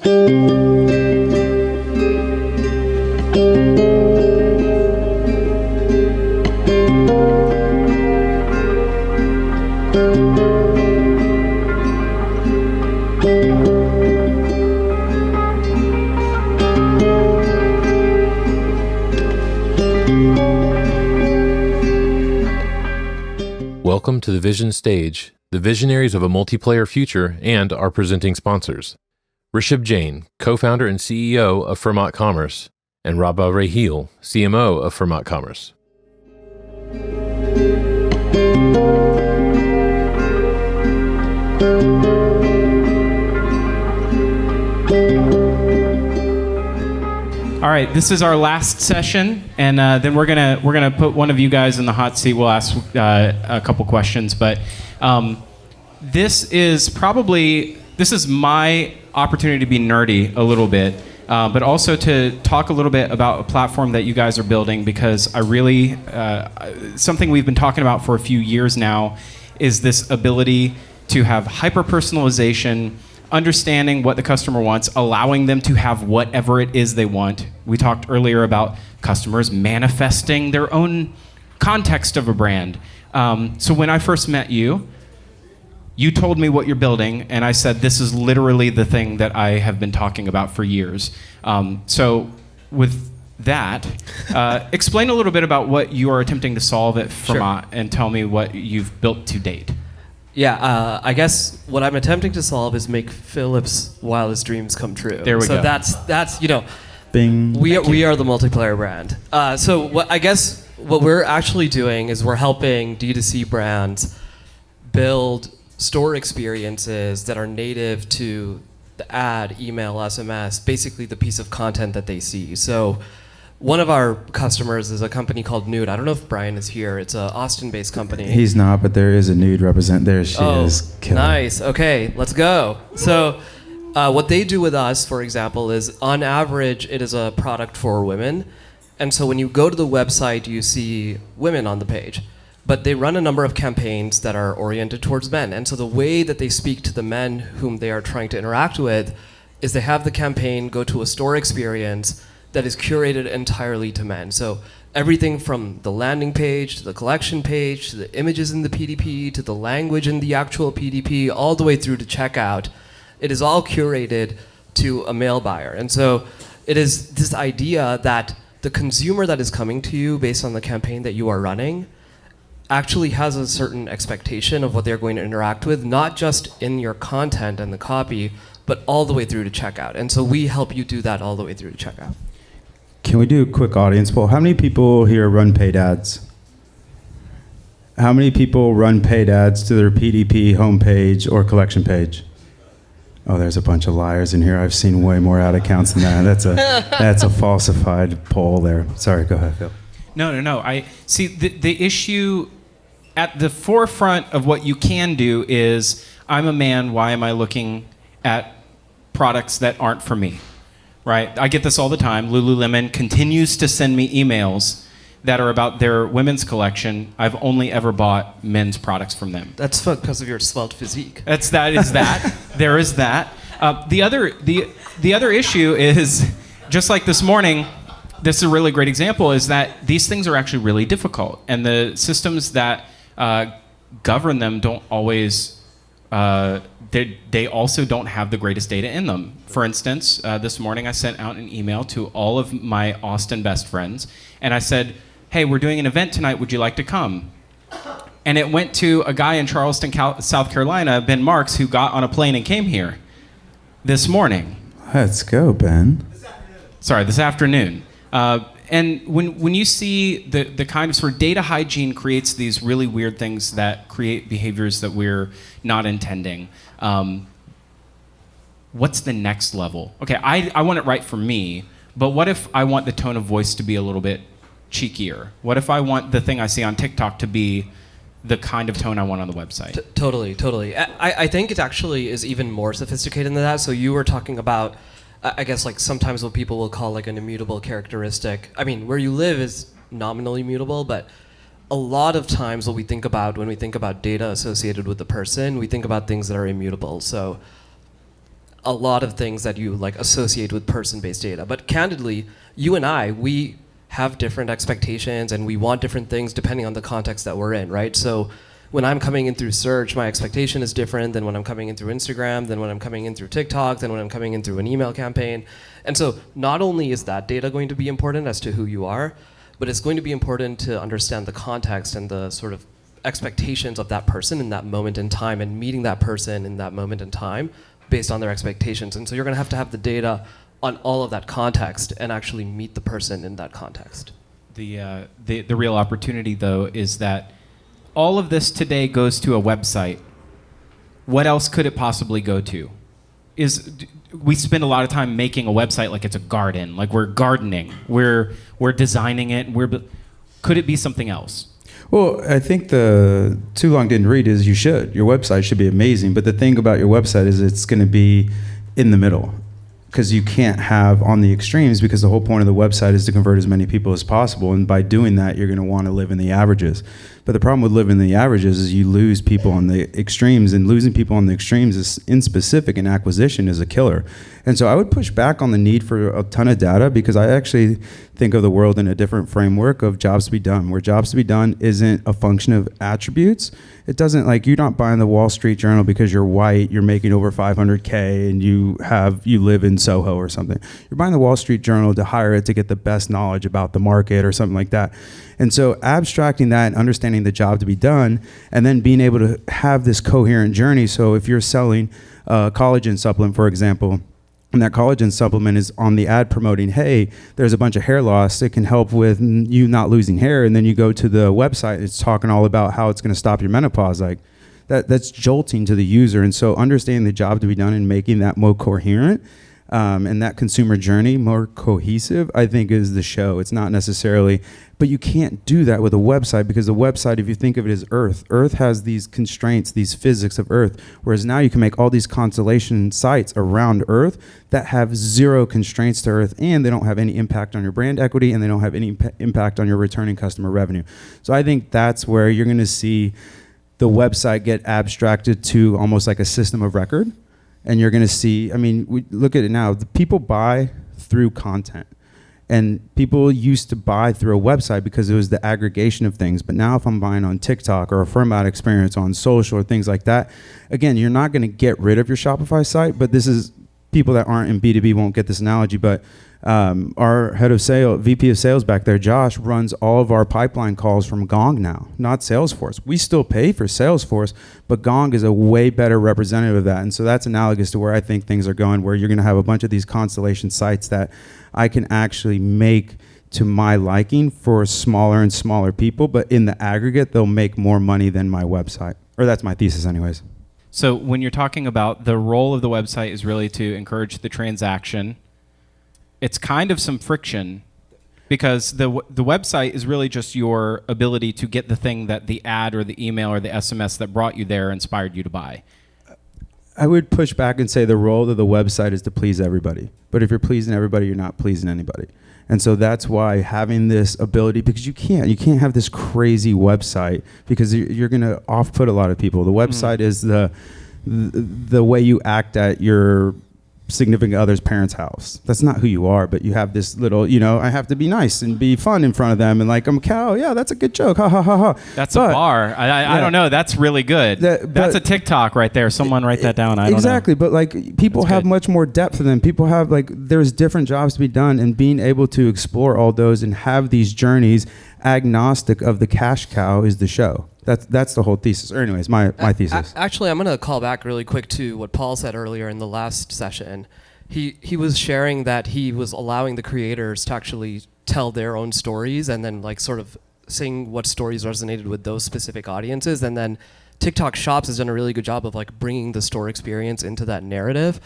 Welcome to the Vision Stage, the visionaries of a multiplayer future and our presenting sponsors. Rishabh Jain, co-founder and CEO of Fermat Commerce, and Rabah Raheel, CMO of Fermat Commerce. All right, this is our last session, and then we're gonna put one of you guys in the hot seat. We'll ask a couple questions, but this is my opportunity to be nerdy a little bit, but also to talk a little bit about a platform that you guys are building, because I really something we've been talking about for a few years now is this ability to have hyper-personalization, understanding what the customer wants, allowing them to have whatever it is they want. We talked earlier about customers manifesting their own context of a brand. So when I first met you, you told me what you're building, and I said, this is literally the thing that I have been talking about for years. So with that, explain a little bit about what you are attempting to solve at Fermat, and tell me what you've built to date. Yeah, I guess what I'm attempting to solve is make Philip's wildest dreams come true. There we go. So that's Bing. we are the multiplayer brand. So what we're actually doing is we're helping D2C brands build store experiences that are native to the ad, email, SMS, basically the piece of content that they see. So one of our customers is a company called Nude. I don't know if Brian is here. It's an Austin-based company. He's not, but there is a Nude represent. There she is. Killer. Nice. Okay, let's go. So what they do with us, for example, is on average, it is a product for women. And so when you go to the website, you see women on the page. But they run a number of campaigns that are oriented towards men. And so the way that they speak to the men whom they are trying to interact with is they have the campaign go to a store experience that is curated entirely to men. So everything from the landing page, to the collection page, to the images in the PDP, to the language in the actual PDP, all the way through to checkout, it is all curated to a male buyer. And so it is this idea that the consumer that is coming to you based on the campaign that you are running actually has a certain expectation of what they're going to interact with, not just in your content and the copy, but all the way through to checkout. And so we help you do that all the way through to checkout. Can we do a quick audience poll? How many people here run paid ads? How many people run paid ads to their PDP homepage or collection page? Oh, there's a bunch of liars in here. I've seen way more ad accounts than that. That's a falsified poll there. Sorry, go ahead, Phil. No. I see the issue at the forefront of what you can do is, I'm a man, why am I looking at products that aren't for me? Right? I get this all the time. Lululemon continues to send me emails that are about their women's collection. I've only ever bought men's products from them. That's because of your svelte physique. There is that. The other issue is, just like this morning, this is a really great example, is that these things are actually really difficult, and the systems that govern them don't always they also don't have the greatest data in them. For instance, this morning I sent out an email to all of my Austin best friends, and I said, hey, we're doing an event tonight, would you like to come? And it went to a guy in Charleston, South Carolina, Ben Marks, who got on a plane and came here this morning. Let's go, Ben. This afternoon. And when you see the kind of sort of data hygiene creates these really weird things that create behaviors that we're not intending. What's the next level? Okay, I want it right for me, but what if I want the tone of voice to be a little bit cheekier? What if I want the thing I see on TikTok to be the kind of tone I want on the website? Totally. I think it actually is even more sophisticated than that. So you were talking about, I guess, like sometimes what people will call like an immutable characteristic. I mean, where you live is nominally mutable, but a lot of times what we think about when we think about data associated with the person, we think about things that are immutable. So a lot of things that you like associate with person-based data. But candidly, you and I, we have different expectations and we want different things depending on the context that we're in, right? So when I'm coming in through search, my expectation is different than when I'm coming in through Instagram, than when I'm coming in through TikTok, than when I'm coming in through an email campaign. And so not only is that data going to be important as to who you are, but it's going to be important to understand the context and the sort of expectations of that person in that moment in time, and meeting that person in that moment in time based on their expectations. And so you're going to have the data on all of that context and actually meet the person in that context. The real opportunity, though, is that all of this today goes to a website. What else could it possibly go to? We spend a lot of time making a website like it's a garden, like we're gardening, we're designing it. Could it be something else? Well, I think the too long didn't read is you should. Your website should be amazing, but the thing about your website is it's going to be in the middle, because you can't have on the extremes, because the whole point of the website is to convert as many people as possible, and by doing that you're going to want to live in the averages. But the problem with living in the averages is you lose people on the extremes, and losing people on the extremes is in specific and acquisition is a killer. And so I would push back on the need for a ton of data, because I actually think of the world in a different framework of jobs to be done, where jobs to be done isn't a function of attributes. It doesn't, like, you're not buying the Wall Street Journal because you're white, you're making over 500K, and you live in Soho or something. You're buying the Wall Street Journal to hire it to get the best knowledge about the market or something like that. And so abstracting that and understanding the job to be done, and then being able to have this coherent journey. So if you're selling a collagen supplement, for example, and that collagen supplement is on the ad promoting, hey, there's a bunch of hair loss, it can help with you not losing hair, and then you go to the website, it's talking all about how it's going to stop your menopause. Like, that's jolting to the user. And so understanding the job to be done and making that more coherent, and that consumer journey more cohesive, I think is the show. It's not necessarily, but you can't do that with a website, because the website, if you think of it as Earth has these constraints, these physics of Earth, whereas now you can make all these constellation sites around Earth that have zero constraints to Earth, and they don't have any impact on your brand equity, and they don't have any impact on your returning customer revenue. So I think that's where you're going to see the website get abstracted to almost like a system of record. And you're going to see, I mean, we look at it now, the people buy through content. And people used to buy through a website because it was the aggregation of things. But now if I'm buying on TikTok or a Fermat experience on social or things like that, again, you're not going to get rid of your Shopify site. But this is, people that aren't in B2B won't get this analogy. But our head of sales, VP of sales back there, Josh, runs all of our pipeline calls from Gong now, not Salesforce. We still pay for Salesforce, but Gong is a way better representative of that. And so that's analogous to where I think things are going, where you're going to have a bunch of these constellation sites that I can actually make to my liking for smaller and smaller people, but in the aggregate, they'll make more money than my website. Or that's my thesis anyways. So when you're talking about the role of the website is really to encourage the transaction, it's kind of some friction, because the website is really just your ability to get the thing that the ad or the email or the SMS that brought you there inspired you to buy. I would push back and say the role of the website is to please everybody. But if you're pleasing everybody, you're not pleasing anybody. And so that's why having this ability, because you can't have this crazy website, because you're going to off-put a lot of people. The website is the way you act at your significant other's parents' house. That's not who you are, but you have this little, I have to be nice and be fun in front of them, and like, I'm a cow, yeah, that's a good joke, ha ha ha ha. That's a bar. I don't know, that's really good. That's a TikTok right there. Someone write that down. I don't know. Exactly, but like, people have much more depth to them. People have, like, there's different jobs to be done, and being able to explore all those and have these journeys agnostic of the cash cow is the show. That's the whole thesis. Or anyways, my thesis. Actually, I'm going to call back really quick to what Paul said earlier in the last session. He was sharing that he was allowing the creators to actually tell their own stories, and then like sort of seeing what stories resonated with those specific audiences. And then TikTok Shops has done a really good job of like bringing the store experience into that narrative.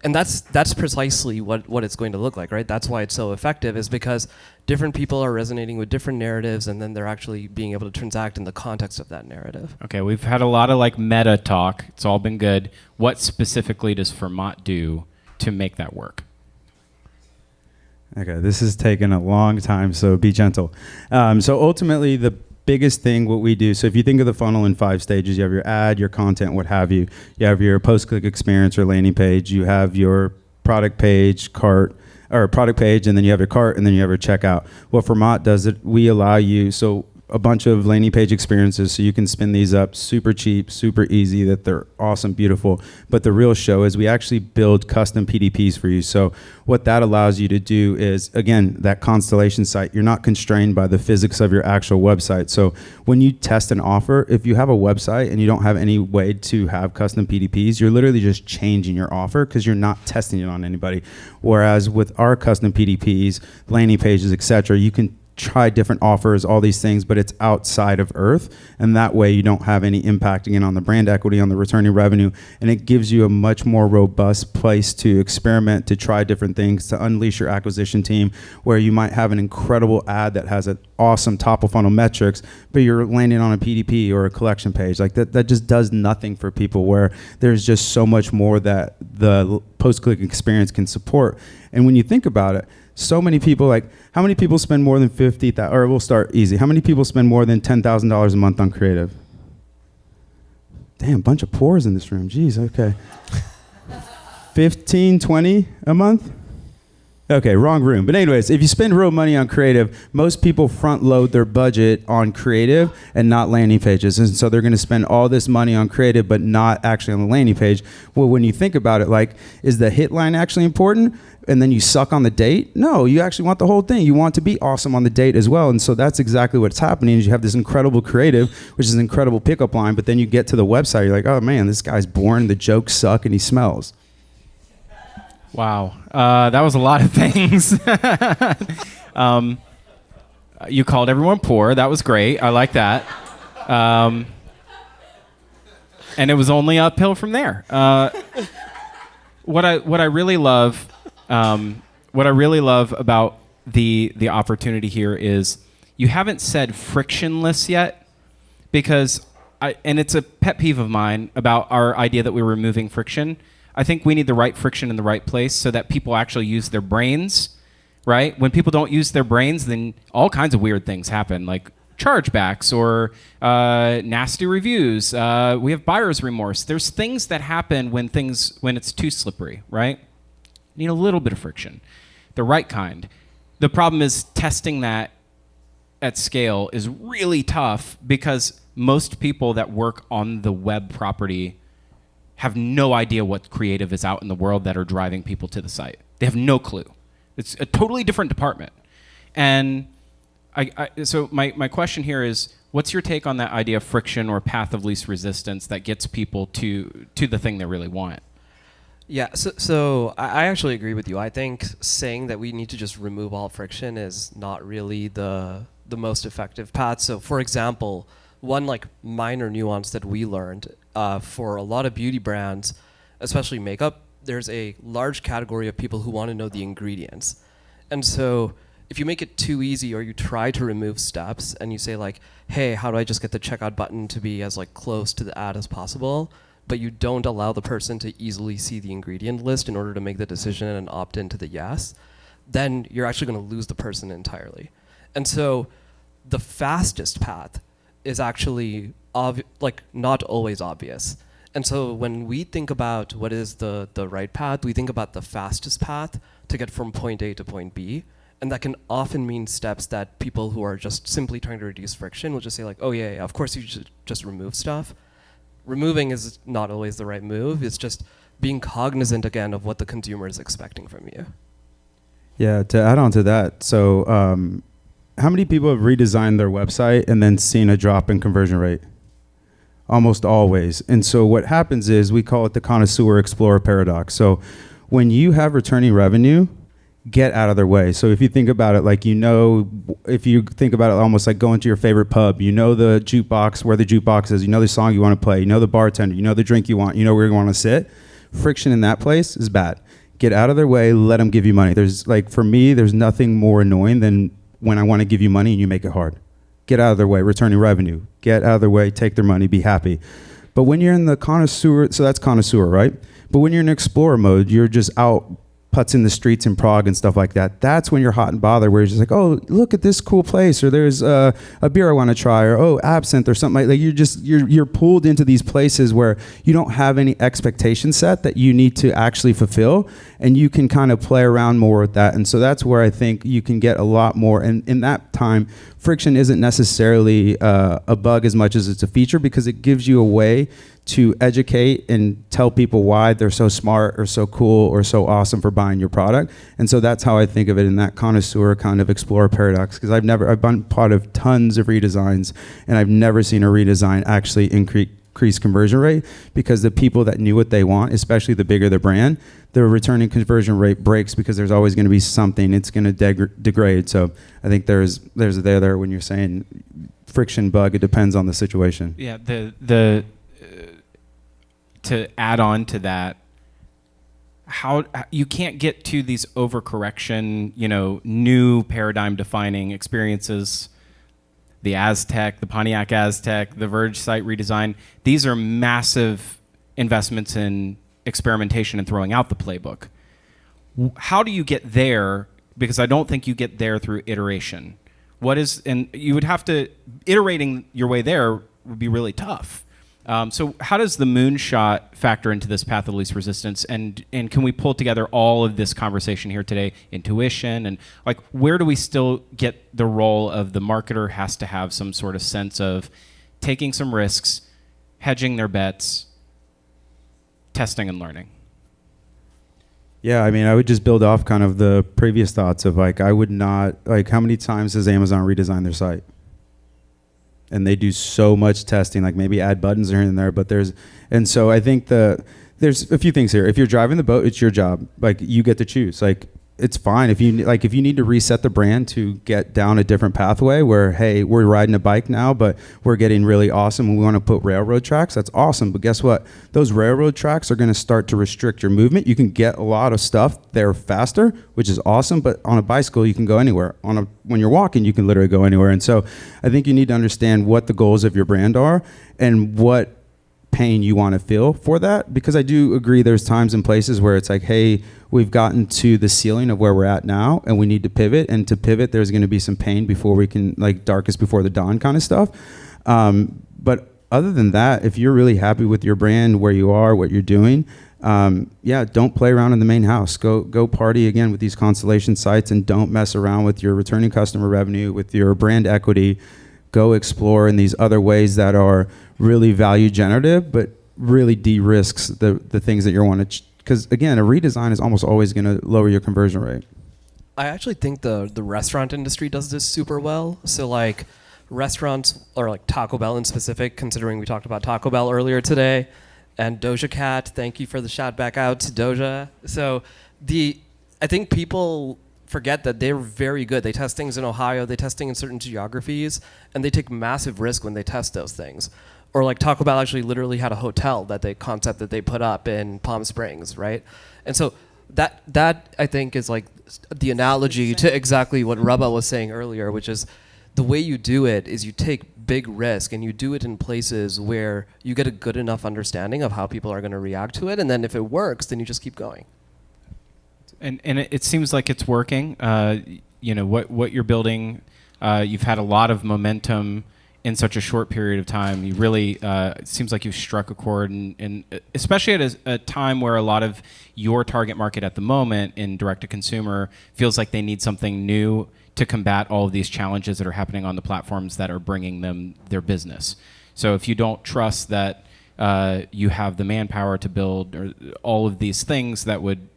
And that's precisely what it's going to look like, right? That's why it's so effective, is because different people are resonating with different narratives, and then they're actually being able to transact in the context of that narrative. Okay, we've had a lot of like meta talk. It's all been good. What specifically does Fermat do to make that work? Okay, this has taken a long time, so be gentle. So ultimately, the biggest thing what we do. So if you think of the funnel in 5 stages, you have your ad, your content, what have you. You have your post-click experience or landing page. You have your product page, cart, or product page, and then you have your cart, and then you have your checkout. What Fermat does, it we allow you, so a bunch of landing page experiences, so you can spin these up super cheap, super easy, that they're awesome, beautiful. But the real show is we actually build custom PDPs for you. So what that allows you to do is, again, that constellation site, you're not constrained by the physics of your actual website. So when you test an offer, if you have a website and you don't have any way to have custom PDPs, you're literally just changing your offer because you're not testing it on anybody. Whereas with our custom PDPs, landing pages, etc., you can try different offers, all these things, but it's outside of Earth, and that way you don't have any impact again on the brand equity, on the returning revenue, and it gives you a much more robust place to experiment, to try different things, to unleash your acquisition team, where you might have an incredible ad that has an awesome top of funnel metrics, but you're landing on a PDP or a collection page. Like that just does nothing for people, where there's just so much more that the post-click experience can support. And when you think about it, so many people, like, how many people spend more than $50,000, or we'll start easy. How many people spend more than $10,000 a month on creative? Damn, bunch of poors in this room. Jeez, okay. 15, 20 a month? Okay, wrong room. But anyways, if you spend real money on creative, most people front load their budget on creative and not landing pages. And so they're going to spend all this money on creative, but not actually on the landing page. Well, when you think about it, like, is the hit line actually important? And then you suck on the date? No, you actually want the whole thing. You want to be awesome on the date as well. And so that's exactly what's happening, is you have this incredible creative, which is an incredible pickup line, but then you get to the website, you're like, oh man, this guy's boring, the jokes suck, and he smells. Wow. That was a lot of things. You called everyone poor. That was great. I like that. And it was only uphill from there. What I really love about the opportunity here is you haven't said frictionless yet, because and it's a pet peeve of mine about our idea that we're removing friction. I think we need the right friction in the right place so that people actually use their brains, right? When people don't use their brains, then all kinds of weird things happen, like chargebacks or nasty reviews. We have buyer's remorse. There's things that happen when it's too slippery, right? You need a little bit of friction, the right kind. The problem is testing that at scale is really tough, because most people that work on the web property have no idea what creative is out in the world that are driving people to the site. They have no clue. It's a totally different department. And so my question here is, what's your take on that idea of friction or path of least resistance that gets people to the thing they really want? Yeah, so I actually agree with you. I think saying that we need to just remove all friction is not really the most effective path. So for example, one like minor nuance that we learned for a lot of beauty brands, especially makeup, there's a large category of people who want to know the ingredients. And so if you make it too easy, or you try to remove steps and you say like, hey, how do I just get the checkout button to be as like close to the ad as possible, but you don't allow the person to easily see the ingredient list in order to make the decision and opt into the yes, then you're actually going to lose the person entirely. And so the fastest path is actually not always obvious. And so when we think about what is the right path, we think about the fastest path to get from point A to point B. And that can often mean steps that people who are just simply trying to reduce friction will just say like, oh yeah, of course you should just remove stuff. Removing is not always the right move. It's just being cognizant again of what the consumer is expecting from you. Yeah, to add on to that, so how many people have redesigned their website and then seen a drop in conversion rate? Almost always. And so what happens is, we call it the connoisseur explorer paradox. So when you have returning revenue, get out of their way. So if you think about it, like, if you think about it almost like going to your favorite pub, the jukebox, where the jukebox is, the song you want to play, the bartender, the drink you want, where you want to sit. Friction in that place is bad. Get out of their way, let them give you money. For me, there's nothing more annoying than when I want to give you money and you make it hard. Get out of their way, returning revenue. Get out of their way, take their money, be happy. But when you're in the connoisseur, so that's connoisseur, right? But when you're in explorer mode, you're just out putts in the streets in Prague and stuff like that. That's when you're hot and bothered, where you're just like, oh, look at this cool place, or there's a beer I want to try, or oh, absinthe or something like you're pulled into these places where you don't have any expectation set that you need to actually fulfill, and you can kind of play around more with that. And so that's where I think you can get a lot more. And in that time, friction isn't necessarily a bug as much as it's a feature, because it gives you a way to educate and tell people why they're so smart or so cool or so awesome for buying your product. And so that's how I think of it, in that connoisseur kind of explorer paradox, because I've been part of tons of redesigns, and I've never seen a redesign actually increase conversion rate, because the people that knew what they want, especially the bigger the brand, the returning conversion rate breaks, because there's always going to be something it's going to degrade. So I think there's there when you're saying friction bug, it depends on the situation. Yeah, to add on to that, how you can't get to these overcorrection, new paradigm defining experiences, the Aztec, the Pontiac Aztec, the Verge site redesign. These are massive investments in experimentation and throwing out the playbook. How do you get there? Because I don't think you get there through iteration. And you would have to, iterating your way there would be really tough. So how does the moonshot factor into this path of least resistance? And can we pull together all of this conversation here today, intuition, and like, where do we still get the role of the marketer has to have some sort of sense of taking some risks, hedging their bets, testing and learning? Yeah, I mean, I would just build off kind of the previous thoughts of like, I would not, like, how many times does Amazon redesign their site? And they do so much testing, like maybe add buttons here and there, and so I think there's a few things here. If you're driving the boat, it's your job. Like, you get to choose. Like, it's fine if you need to reset the brand to get down a different pathway where, hey, we're riding a bike now, but we're getting really awesome and we want to put railroad tracks. That's awesome. But guess what? Those railroad tracks are going to start to restrict your movement. You can get a lot of stuff there faster, which is awesome. But on a bicycle, you can go anywhere. When you're walking, you can literally go anywhere. And so I think you need to understand what the goals of your brand are and what pain you want to feel for that, because I do agree there's times and places where it's like, hey, we've gotten to the ceiling of where we're at now and we need to pivot, and to pivot there's going to be some pain before we can, like, darkest before the dawn kind of stuff. But other than that, if you're really happy with your brand, where you are, what you're doing, don't play around in the main house. Go party again with these constellation sites, and don't mess around with your returning customer revenue, with your brand equity. Go explore in these other ways that are really value generative, but really de-risks the things that you want to, because again, a redesign is almost always going to lower your conversion rate. I actually think the restaurant industry does this super well. So like restaurants, or like Taco Bell in specific, considering we talked about Taco Bell earlier today, and Doja Cat, thank you for the shout back out to Doja. So I think people forget that they're very good. They test things in Ohio, they test things in certain geographies, and they take massive risk when they test those things. Or like Taco Bell actually literally had a hotel that they put up in Palm Springs, right? And so that I think is like the analogy to exactly what Rabba was saying earlier, which is the way you do it is you take big risk and you do it in places where you get a good enough understanding of how people are going to react to it, and then if it works, then you just keep going. And it seems like it's working. What you're building, you've had a lot of momentum in such a short period of time. You really, it seems like you've struck a chord, and especially at a time where a lot of your target market at the moment in direct-to-consumer feels like they need something new to combat all of these challenges that are happening on the platforms that are bringing them their business. So if you don't trust that you have the manpower to build or all of these things that would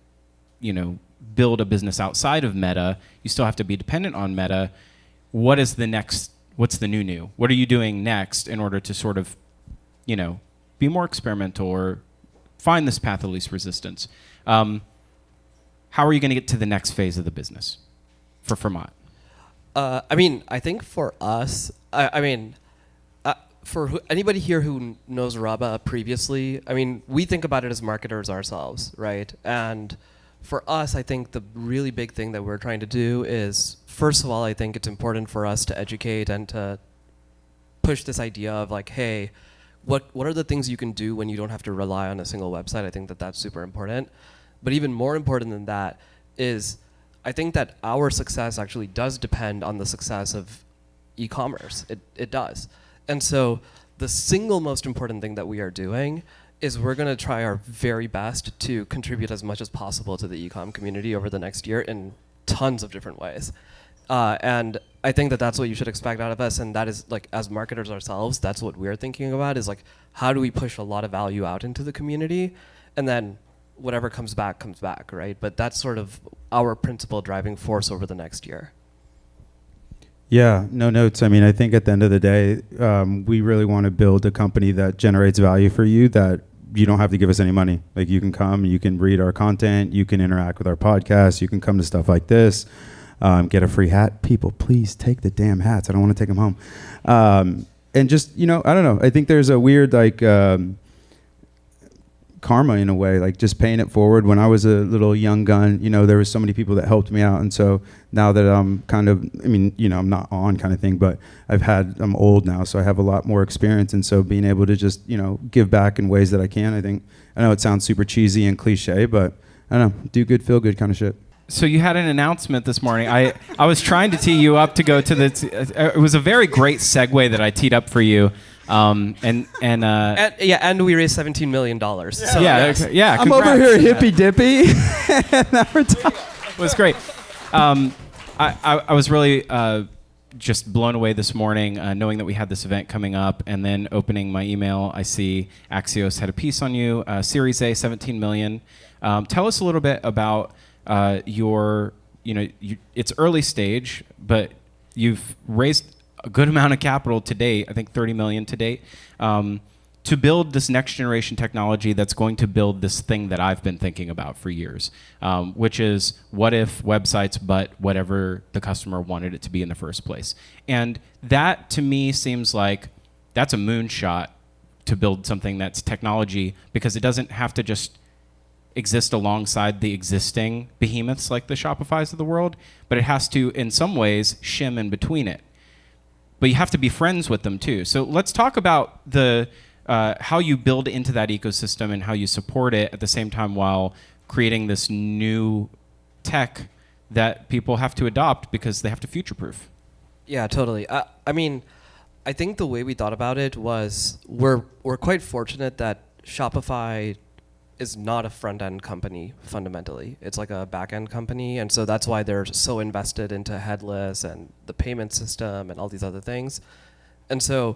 build a business outside of Meta, you still have to be dependent on Meta. What's the new? What are you doing next in order to sort of, be more experimental or find this path of least resistance? How are you going to get to the next phase of the business for Fermat? I think for us, for anybody here who knows Rabba previously, we think about it as marketers ourselves, right? And for us, I think the really big thing that we're trying to do is, first of all, I think it's important for us to educate and to push this idea of like, hey, what are the things you can do when you don't have to rely on a single website? I think that that's super important. But even more important than that is I think that our success actually does depend on the success of e-commerce. It does. And so the single most important thing that we are doing is we're going to try our very best to contribute as much as possible to the e-com community over the next year in tons of different ways. And I think that that's what you should expect out of us. And that is, like, as marketers ourselves, that's what we're thinking about, is like, how do we push a lot of value out into the community? And then whatever comes back, right? But that's sort of our principal driving force over the next year. Yeah, no notes. I mean, I think at the end of the day, we really want to build a company that generates value for you, that you don't have to give us any money. Like, you can come, you can read our content, you can interact with our podcast, you can come to stuff like this, get a free hat. People, please take the damn hats. I don't want to take them home. And just, I don't know. I think there's a weird, like, karma in a way, like just paying it forward. When I was a little young gun, there was so many people that helped me out. And so now that I'm kind of, I'm not on kind of thing, but I'm old now, so I have a lot more experience. And so being able to just, give back in ways that I can, I know it sounds super cheesy and cliche, but I don't know, do good, feel good kind of shit. So you had an announcement this morning. I was trying to tee you up to go to it was a very great segue that I teed up for you. And we raised $17 million. So yeah. I'm over here hippy dippy. It was great. I was really just blown away this morning, knowing that we had this event coming up, and then opening my email, I see Axios had a piece on you, Series A, 17 million. Tell us a little bit about it's early stage, but you've raised a good amount of capital to date, I think 30 million to date, to build this next generation technology that's going to build this thing that I've been thinking about for years, which is what if websites but whatever the customer wanted it to be in the first place. And that to me seems like that's a moonshot to build something that's technology, because it doesn't have to just exist alongside the existing behemoths like the Shopifys of the world, but it has to, in some ways, shim in between it. But you have to be friends with them too. So let's talk about the how you build into that ecosystem and how you support it at the same time while creating this new tech that people have to adopt because they have to future-proof. Yeah, totally. I think the way we thought about it was we're quite fortunate that Shopify is not a front-end company fundamentally. It's like a back-end company, and so that's why they're so invested into headless and the payment system and all these other things. And so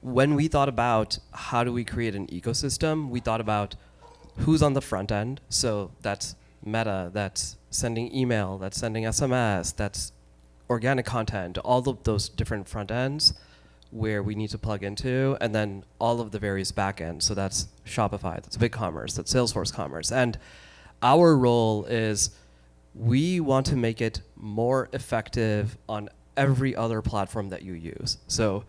when we thought about how do we create an ecosystem, we thought about who's on the front end. So that's Meta, that's sending email, that's sending SMS, that's organic content, all of those different front ends where we need to plug into, and then all of the various backends. So that's Shopify, that's BigCommerce, that's Salesforce Commerce. And our role is we want to make it more effective on every other platform that you use. So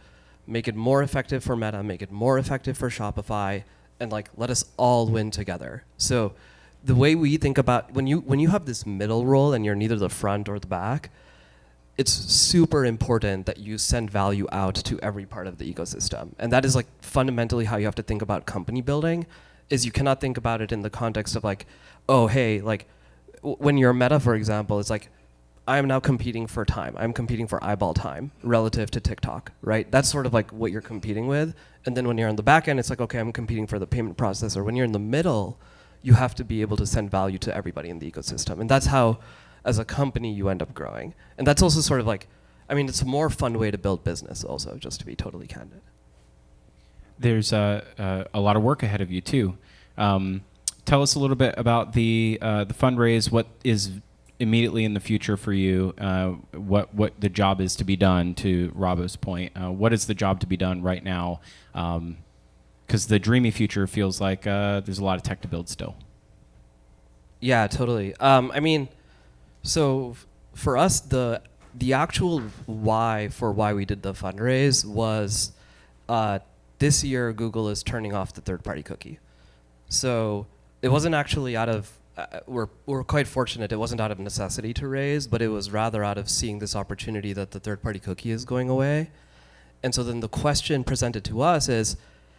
make it more effective for Meta, make it more effective for Shopify, and let us all win together. So the way we think about, when you have this middle role and you're neither the front or the back, it's super important that you send value out to every part of the ecosystem. And that is fundamentally how you have to think about company building, is you cannot think about it in the context of when you're Meta, for example, it's I am now competing for time. I'm competing for eyeball time relative to TikTok, right? That's sort of what you're competing with. And then when you're on the back end, it's okay, I'm competing for the payment processor. When you're in the middle, you have to be able to send value to everybody in the ecosystem. And that's how, as a company, you end up growing. And that's also sort of it's a more fun way to build business also, just to be totally candid. There's a lot of work ahead of you too. Tell us a little bit about the fundraise. What is immediately in the future for you? What the job is to be done, to Rabo's point. What is the job to be done right now? Because the dreamy future feels like there's a lot of tech to build still. Yeah, totally. So for us, the actual why we did the fundraise was this year Google is turning off the third-party cookie. So it wasn't actually out of we're quite fortunate. It wasn't out of necessity to raise, but it was rather out of seeing this opportunity that the third-party cookie is going away. And so then the question presented to us is,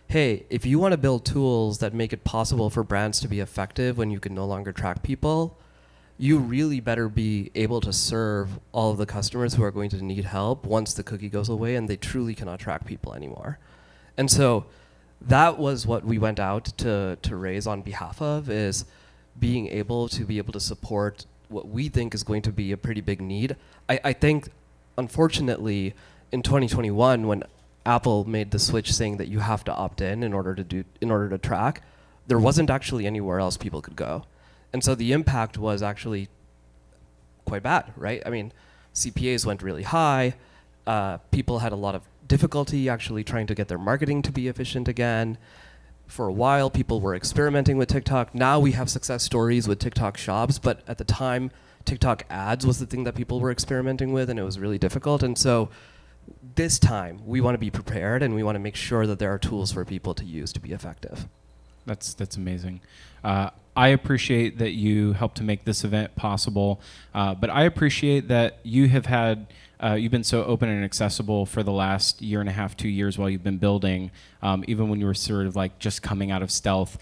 hey, if you want to build tools that make it possible for brands to be effective when you can no longer track people, you really better be able to serve all of the customers who are going to need help once the cookie goes away and they truly cannot track people anymore. And so that was what we went out to raise on behalf of, is being able to support what we think is going to be a pretty big need. I think, unfortunately, in 2021, when Apple made the switch saying that you have to opt in order to track, there wasn't actually anywhere else people could go. And so the impact was actually quite bad, right? I mean, CPAs went really high. People had a lot of difficulty actually trying to get their marketing to be efficient again. For a while, people were experimenting with TikTok. Now we have success stories with TikTok shops, but at the time, TikTok ads was the thing that people were experimenting with, and it was really difficult. And so this time, we want to be prepared, and we want to make sure that there are tools for people to use to be effective. That's amazing. I appreciate that you helped to make this event possible, but I appreciate that you have had, you've been so open and accessible for the last year and a half, 2 years while you've been building, even when you were sort of like just coming out of stealth.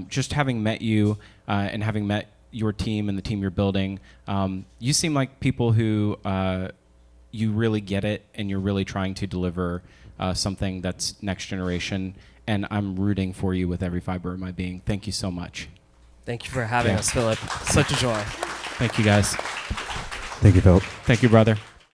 Just having met you and having met your team and the team you're building, you seem like people who you really get it, and you're really trying to deliver something that's next generation. And I'm rooting for you with every fiber of my being. Thank you so much. Thank you for having us, Philip. Such a joy. Thank you, guys. Thank you, Philip. Thank you, brother.